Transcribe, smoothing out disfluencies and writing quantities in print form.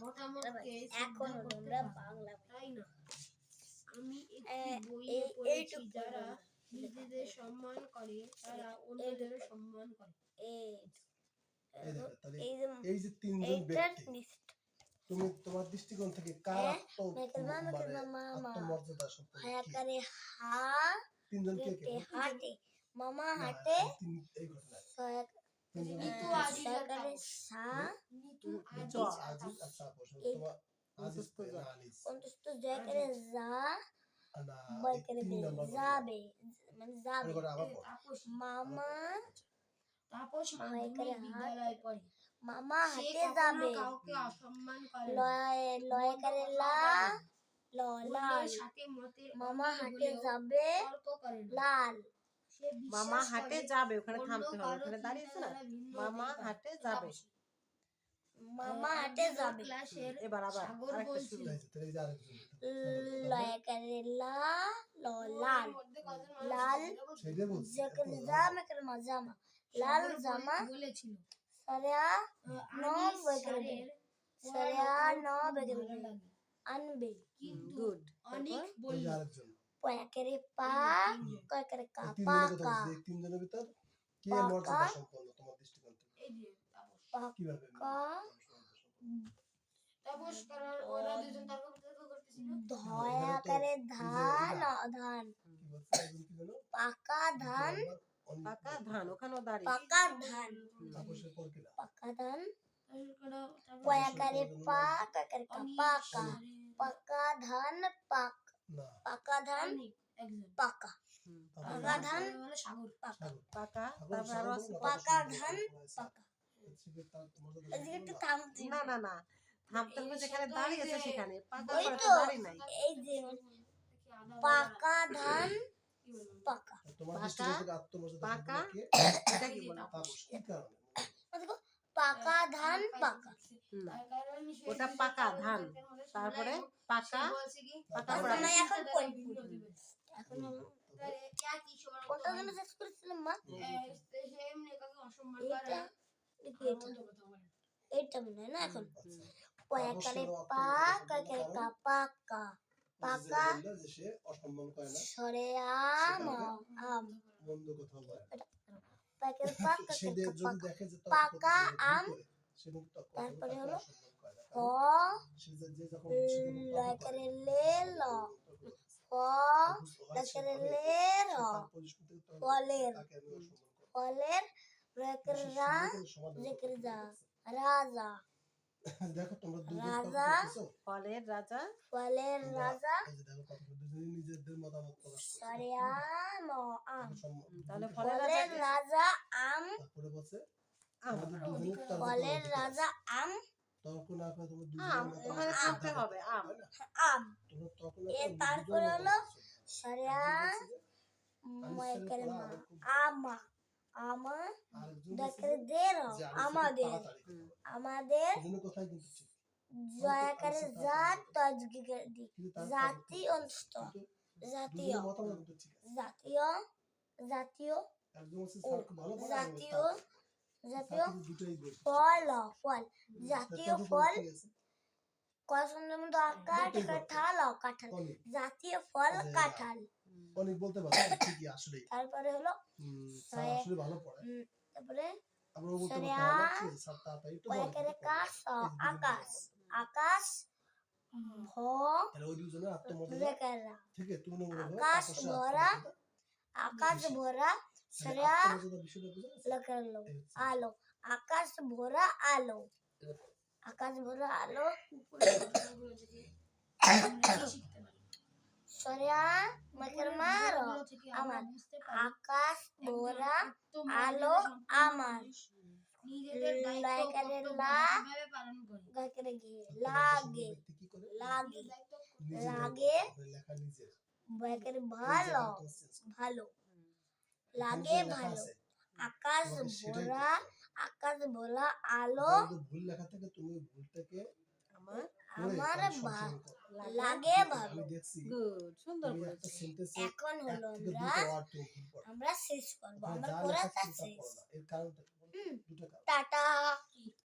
মতামতকে এখন শ্রদ্ধা করতে আমরা পারি, বাংলা তাই না? আমি একটি বইয়ে পড়েছি, যারা নিজেদের সম্মান করে তারা অন্যদেরও সম্মান করে। এই দেখো তাহলে এই যে তিনজন ব্যক্তি, তুমি তোমার দৃষ্টিকোণ থেকে কার আত্মমর্যাদা সম্পর্কে তিনজন কে কে হাটে মামা হাটে এই ঘটনায় নিতু আজিজ আর তাপস। নিতু আজিজ আর তাপস। তোমার আজিজ না আনিস অন্তত জয় করে যা না বই করে তিন নাম্বার যাবে মানে যাবে আবার পড়ো। তাপস মামা মাধ্যমিক বিদ্যালয়ে পড়ে। মামা সে হাটে কখনো যাবে কাউকে অসম্মান করে না। লয় লয় করে লা ল লাল অন্যের সাথে মতের মামা অমিল হাটে হলেও যাবে তর্ক করে না। লাল সে বিশ্বাস মামা হাটে করে যাবে, ওখানে অন্য থামতে হবে, কারো ওখানে দাঁড়িয়েছে না, চিন্তাধারা ভিন্ন মামা হতেই পারে। হাটে যাবে। মামা হাটে যাবে ক্লাসের এবার আবার সাগর আরেকটা বলছিল, শুরু। তাহলে এই যে আরেকজন লয় করে লা ল লাল লাল সেটাই বলছি জকর জামা করে জামা লাল জামা বলেছিল সারিয়া নো আনিস বেকরে স্যারের সারিয়া নো ভালো বেকরে লাগে, আনবে কিন্তু গুড। অনেক এই বলল যে আরেকজন পয়া করে পা কয় করে কা তিনজনের পা কথা কা বলছি, এই তিনজনের ভিতর কে পাকা। মর্যাদা সম্পন্ন তোমার দৃষ্টিকোণ থেকে এই যে তাপস। কিভাবে কা তাপস কারণ ওরা দুজন তর্ক বিতর্ক করতেছিল। ধয়া করে ধান ধান কি বলছে একজন কি বলো পাকা ধান পাকা ধান, ওখানেও দাঁড়িয়ে। পাকা ধান তাপসের পর কিলা পাকা ধান তারপর পয়া করে পা কয় করে কা অনিক পাকা স্যারের পাকা ধান পাক না পাকা ধান অনিক একজন। পাকা তারপরে পাকা ধান হলো সাগর। পাকা সাগর পাকা, সাগর তারপর আরো আছে। পাকা ধান পাকা এদিকে তার মর্যাদা এদিকে একটু থামছি না না না, থামতে হবে, যেখানে দাঁড়িয়েছে সেখানে। পাকা ওই করে তো তো দাঁড়িয়ে নাই। এই যে পাকা ধান পাকা তোমার পাকা, দৃষ্টিকোণ থেকে আত্মমর্যাদা পাকা, সম্পন্ন কে এটা কি বলে? তাপস কি কারণে দেখো পাকা ধান পাকা হুম, ওটা পাকা ধান, তারপরে পাকা, পাকা এখন পড়া। না এখন কোন এখন কোনটা যেন শেষ করেছিলাম মা এটা এটা মনে হয় না এখন পয়া করে পা কয় করে কা পাকা পাকা যে সে অসম্মান করে না সরে আম আম মন্দ কথা বলে পয়া করে পা কয় সে করে কা যদি পাকা দেখে যে পাকা আম সে কিন্তু তখন তারপরে হলো অসম্মান করে না হ সে যে যখন লয় করে লে ল হ লয় করে লে র ফলের ফলের লয় করে রা লয় করে যা রাজা দেখো তোমরা রাজা ফলের রাজা, ফলের রাজা এই যে দেখো কত দুজনে নিজেদের মতামত প্রকাশ করছে সরে আম আম তাহলে ফলের ফলের রাজা রাজা আম তারপরে বলছে আম, আমাদের দুজনের তর্ক ফলের রাজা আম তর্ক না করে তোমরা আম, দুজনের ওখানে থামতে হবে, আম। আম তোমরা তর্ক না এর করে তারপরে হলো সরে করে মা আমা আমা দেখে দের আমাদের আমাদের কোথায় কিন্তু ঠিক জয়া করে জাত তজগি করে দি জাতি অন্ত জাতীয় দুজনের মতামত কিন্তু ঠিক আছে জাতীয় জাতীয় একজন হচ্ছে স্যার খুব ভালো পড়ায় জাতীয় জাতীয় দুটোই বলছে ফল ফল জাতীয় ফল কসমের মধ্যে কাঁঠাল কাঁঠাল জাতীয় ফল কাঁঠাল অনেক বলতে পারো ঠিকই আসলে তারপরে হলো স্যার আসলে ভালো পড়ায় তারপরে আমরা বলতে পারি তাহলে স্যার তাড়াতাড়ি একটু বলে পয়কারে কাশ আকাশ আকাশ ভ তাহলে ওই দুজনের আত্মমর্যাদা রেকারা থেকে তুলনামূলকভাবে আকাশ তাপসের ভরা আত্মমর্যাদা আকাশ ভরা তাহলে সরা আত্মমর্যাদা বিষয়টা বুঝা গেছে লকালো আলো আকাশ ভরা আলো আকাশ ভরা আলো সরিয়া মাকের মারো আমার আকাশ ভরা আলো আমার নিজেদের দায়িত্ব লাইকারে কর্তব্য লা কিভাবে পালন করে। গাকেরে গে লাগে ব্যক্তি কি করে লাগে নিজের লাগে লেখা নিজের বাকের ভালো ভালো লাগে ভালো আকাশ ভরা আকাশ ভরা আলো ভুল লেখা থেকে তুমি ভুলটাকে আমার আমার সংশোধন করো। লাগে ভালো আমি দেখছি গুড, সুন্দর তুমি বলেছে। একটা সেন্টেন্সে এখন হলো থেকে দুটো ওয়ার্ড তুমি ভুল পড়ো আমরা শেষ করবো ওখানে আমরা যা পড়াটা লেখা আছে তা শেষ পড়ো না এর কারণটা দুটো কারণ টাটা